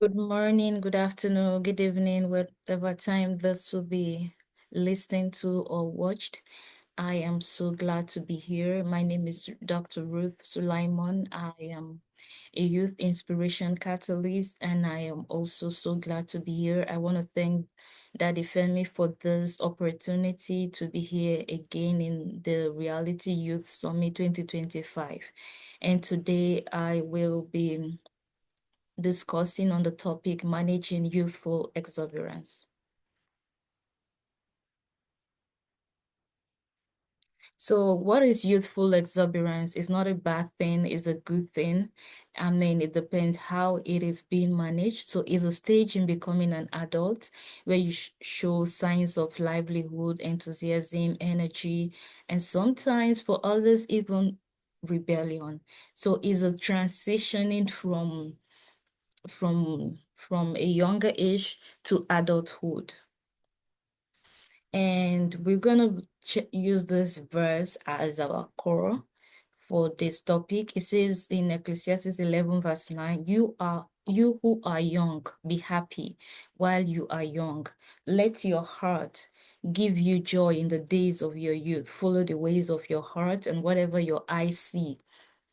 Good morning, good afternoon, good evening, whatever time this will be listened to or watched. I am so glad to be here. My name is Dr. Ruth Sulaimon. I am a youth inspiration catalyst, and I am also so glad to be here. I want to thank Daddy Femi for this opportunity to be here again in the Reality Youth Summit 2025. And today I will be discussing on the topic managing youthful exuberance. So what is youthful exuberance? It's not a bad thing, it's a good thing. I mean, it depends how it is being managed. So it's a stage in becoming an adult where you show signs of livelihood, enthusiasm, energy, and sometimes for others, even rebellion. So it's a transitioning from a younger age to adulthood. And we're going to use this verse as our core for this topic. It says in Ecclesiastes 11, verse 9, you who are young, be happy while you are young. Let your heart give you joy in the days of your youth. Follow the ways of your heart and whatever your eyes see,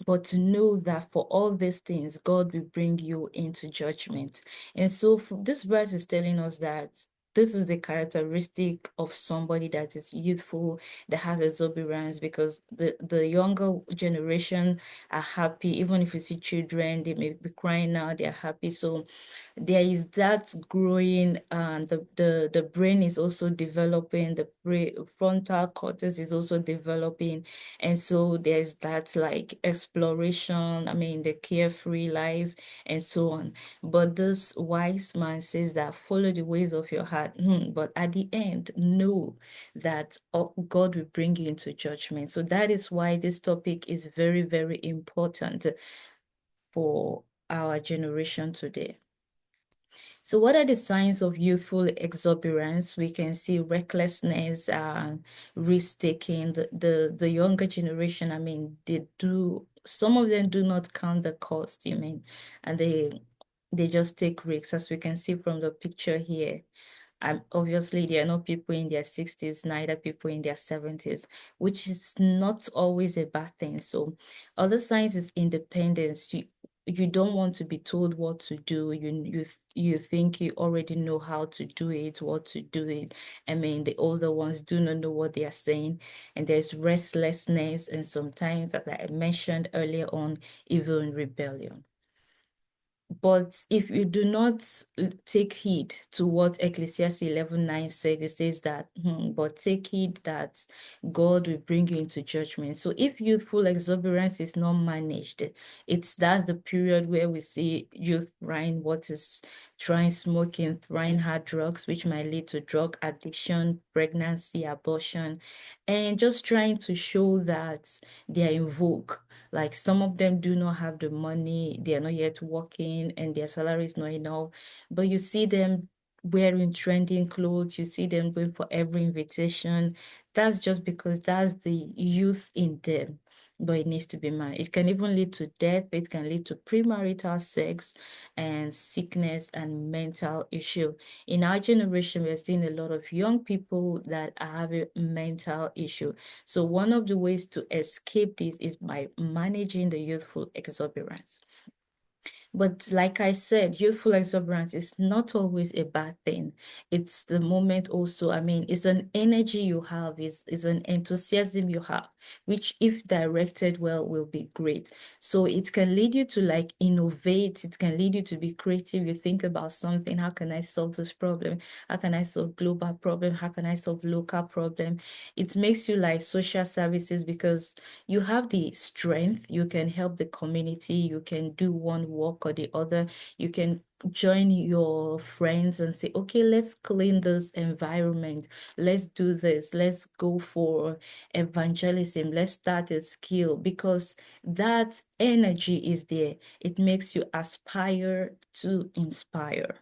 but to know that for all these things, God will bring you into judgment. And so this verse is telling us that this is the characteristic of somebody that is youthful, that has exuberance, because the younger generation are happy. Even if you see children, they may be crying now, they're happy. So there is that growing, and the brain is also developing, the frontal cortex is also developing, and so there's that like exploration, I mean, the carefree life and so on. But this wise man says that follow the ways of your heart. But at the end, know that God will bring you into judgment. So that is why this topic is very, very important for our generation today. So what are the signs of youthful exuberance? We can see recklessness, risk-taking. The younger generation, I mean, some of them do not count the cost, you mean, and they just take risks, as we can see from the picture here. Obviously, there are no people in their 60s, neither people in their 70s, which is not always a bad thing. So other signs is independence. You don't want to be told what to do. You think you already know how to do it, what to do it. I mean, the older ones do not know what they are saying, and there's restlessness, and sometimes, as I mentioned earlier on, even rebellion. But if you do not take heed to what Ecclesiastes 11:9 said, it says that, but take heed that God will bring you into judgment. So if youthful exuberance is not managed, that's the period where we see youth trying what is trying smoking, trying hard drugs, which might lead to drug addiction, pregnancy, abortion, and just trying to show that they are in vogue. Like some of them do not have the money, they are not yet working, and their salary is not enough. But you see them wearing trending clothes, you see them going for every invitation. That's just because that's the youth in them. But it needs to be managed. It can even lead to death, it can lead to premarital sex and sickness and mental issue. In our generation, we're seeing a lot of young people that are having mental issue. So one of the ways to escape this is by managing the youthful exuberance. But like I said, youthful exuberance is not always a bad thing. It's the moment also, I mean, it's an energy you have, it's an enthusiasm you have, which if directed well will be great. So it can lead you to like innovate, it can lead you to be creative. You think about something, how can I solve this problem? How can I solve global problem? How can I solve local problem? It makes you like social services because you have the strength, you can help the community, you can do one work or the other, you can join your friends and say, okay, let's clean this environment, let's do this, let's go for evangelism, let's start a skill, because that energy is there. It makes you aspire to inspire.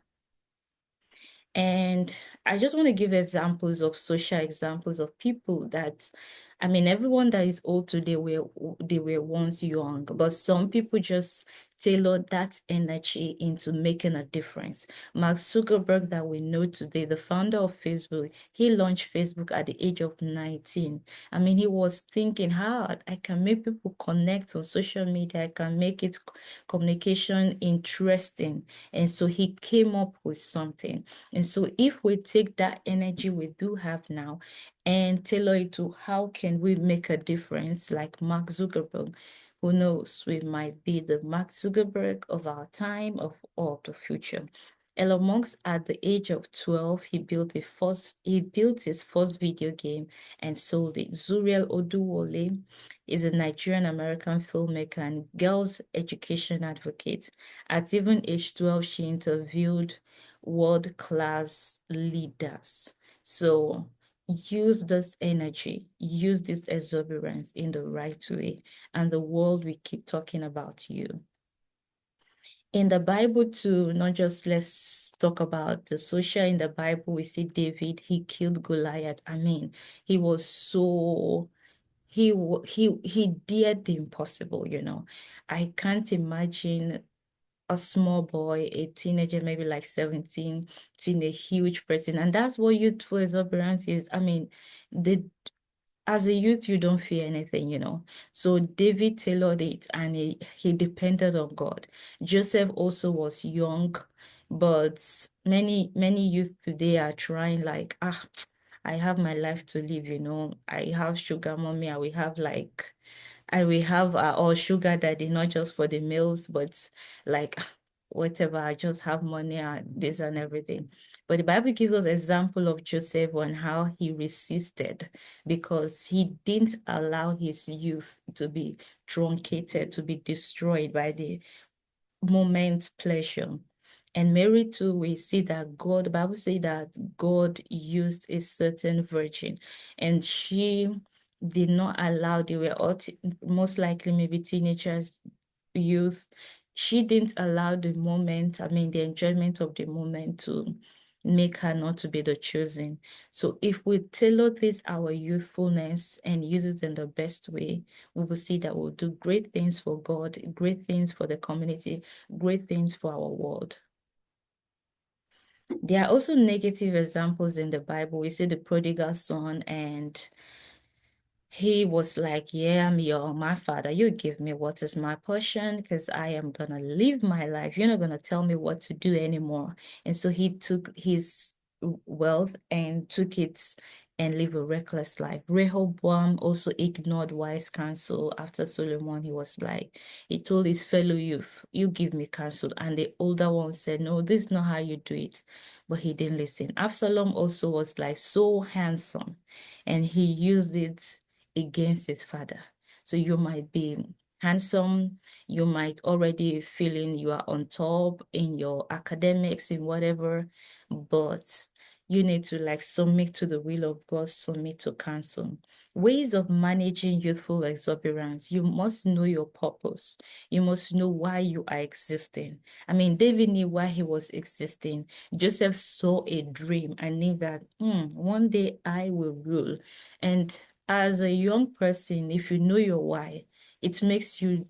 And I just want to give examples of social examples of people that, I mean, everyone that is old today they were once young, but some people just tailor that energy into making a difference. Mark Zuckerberg, that we know today, the founder of Facebook, he launched Facebook at the age of 19. I mean, he was thinking, how I can make people connect on social media, I can make it communication interesting. And so he came up with something. And so if we take that energy we do have now and tailor it to how can we make a difference, like Mark Zuckerberg, who knows, we might be the Mark Zuckerberg of our time or of the future. Elon Musk, at the age of 12, he built his first video game and sold it. Zuriel Oduwole is a Nigerian American filmmaker and girls' education advocate. At even age 12, she interviewed world-class leaders. So use this energy, use this exuberance in the right way, and the world will keep talking about you. In the Bible too, not just let's talk about the social. In the Bible, we see David, he killed Goliath. I mean, he was so he dared the impossible, you know. I can't imagine a small boy, a teenager, maybe like 17, seeing a huge person. And that's what youthful exuberance is. I mean, the as a youth, you don't fear anything, you know. So David tailored it and he depended on God. Joseph also was young, but many youth today are trying like, I have my life to live, you know. I have sugar mommy, I will have all sugar daddy, not just for the meals, but like whatever, I just have money and this and everything. But the Bible gives us example of Joseph on how he resisted because he didn't allow his youth to be truncated, to be destroyed by the moment pleasure. And Mary too, we see that God, the Bible says that God used a certain virgin and she did not allow, they were all most likely maybe teenagers, youth. She didn't allow the moment, I mean, the enjoyment of the moment to make her not to be the chosen. So if we tailor this, our youthfulness, and use it in the best way, we will see that we'll do great things for God, great things for the community, great things for our world. There are also negative examples in the Bible. We see the prodigal son, and he was like, yeah, my father. You give me what is my portion because I am going to live my life. You're not going to tell me what to do anymore. And so he took his wealth and took it and live a reckless life. Rehoboam also ignored wise counsel. After Solomon, he was like, he told his fellow youth, you give me counsel. And the older one said, no, this is not how you do it. But he didn't listen. Absalom also was like so handsome and he used it against his father. So you might be handsome, you might already feeling you are on top in your academics, in whatever, but you need to like submit to the will of God, submit to counsel. Ways of managing youthful exuberance. You must know your purpose. You must know why you are existing. I mean, David knew why he was existing. Joseph saw a dream and knew that one day I will rule. And as a young person, if you know your why, it makes you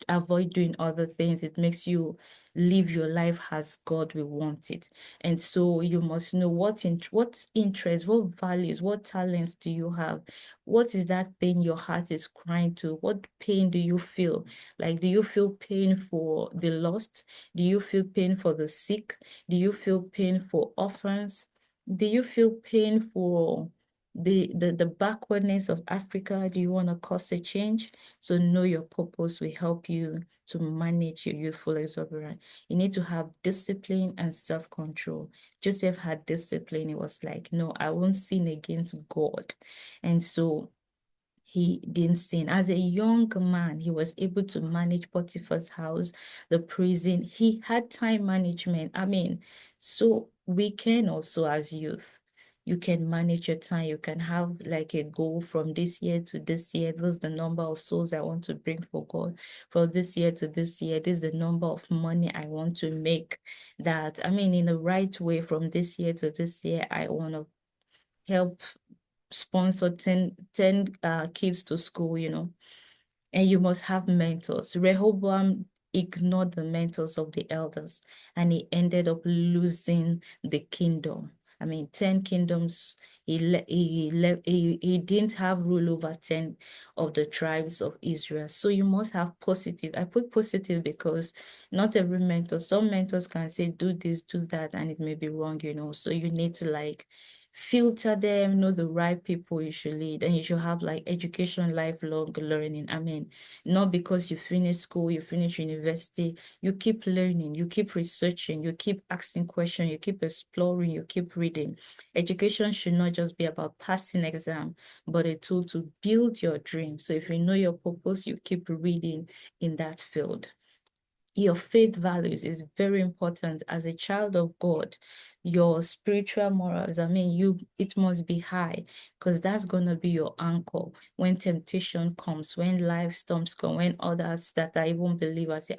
avoid doing other things. It makes you live your life as God will want it. And so you must know what interests, what values, what talents do you have? What is that thing your heart is crying to? What pain do you feel? Like, do you feel pain for the lost? Do you feel pain for the sick? Do you feel pain for orphans? Do you feel pain for the backwardness of Africa? Do you want to cause a change? So know your purpose will help you to manage your youthful exuberance. You need to have discipline and self-control. Joseph had discipline. He was like, no, I won't sin against God. And so he didn't sin. As a young man, he was able to manage Potiphar's house, the prison. He had time management. I mean, so we can also, as youth, you can manage your time. You can have like a goal from this year to this year. This is the number of souls I want to bring for God. From this year to this year, this is the number of money I want to make. That, I mean, in the right way, from this year to this year, I want to help sponsor 10 kids to school, you know, and you must have mentors. Rehoboam ignored the mentors of the elders, and he ended up losing the kingdom. I mean, 10 kingdoms. He didn't have rule over 10 of the tribes of Israel. So you must have positive. I put positive because not every mentor, some mentors can say, do this, do that, and it may be wrong, you know. So you need to like filter them, know the right people you should lead, and you should have like education, lifelong learning. I mean, not because you finish school, you finish university, you keep learning, you keep researching, you keep asking questions, you keep exploring, you keep reading. Education should not just be about passing exam, but a tool to build your dream. So if you know your purpose, you keep reading in that field. Your faith values is very important as a child of God. Your spiritual morals, I mean, it must be high, because that's gonna be your anchor when temptation comes, when life storms come, when others that are even believers say,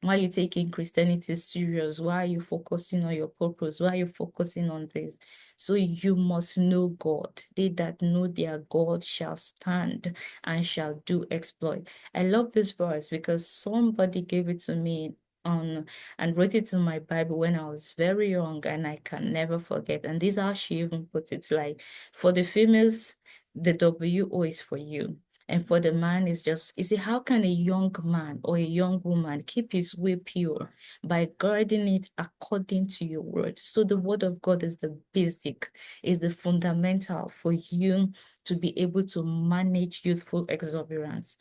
why are you taking Christianity serious? Why are you focusing on your purpose? Why are you focusing on this? So you must know God. They that know their God shall stand and shall do exploit. I love this verse because somebody gave it to me on and wrote it in my Bible when I was very young, and I can never forget. And this is how she even put it, like, for the females, the WO is for you. And for the man, is just, you see, how can a young man or a young woman keep his way pure? By guarding it according to your word. So the word of God is the basic, is the fundamental for you to be able to manage youthful exuberance.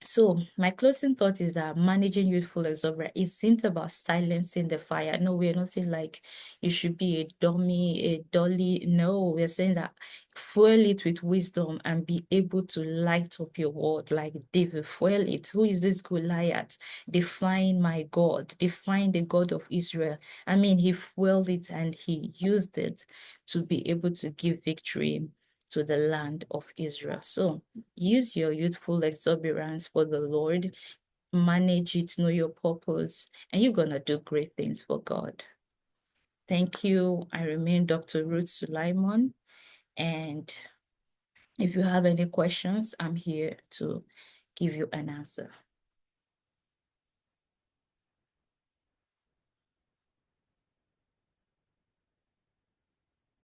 So my closing thought is that managing youthful exuberance isn't about silencing the fire. No, we're not saying like you should be a dummy, a dolly. No, we're saying that fuel it with wisdom and be able to light up your world like David. Fuel it. Who is this Goliath? Define my God. Define the God of Israel. I mean, he fueled it and he used it to be able to give victory to the land of Israel. So use your youthful exuberance for the Lord, manage it, know your purpose, and you're going to do great things for God. Thank you. I remain Dr. Ruth Sulaimon. And if you have any questions, I'm here to give you an answer.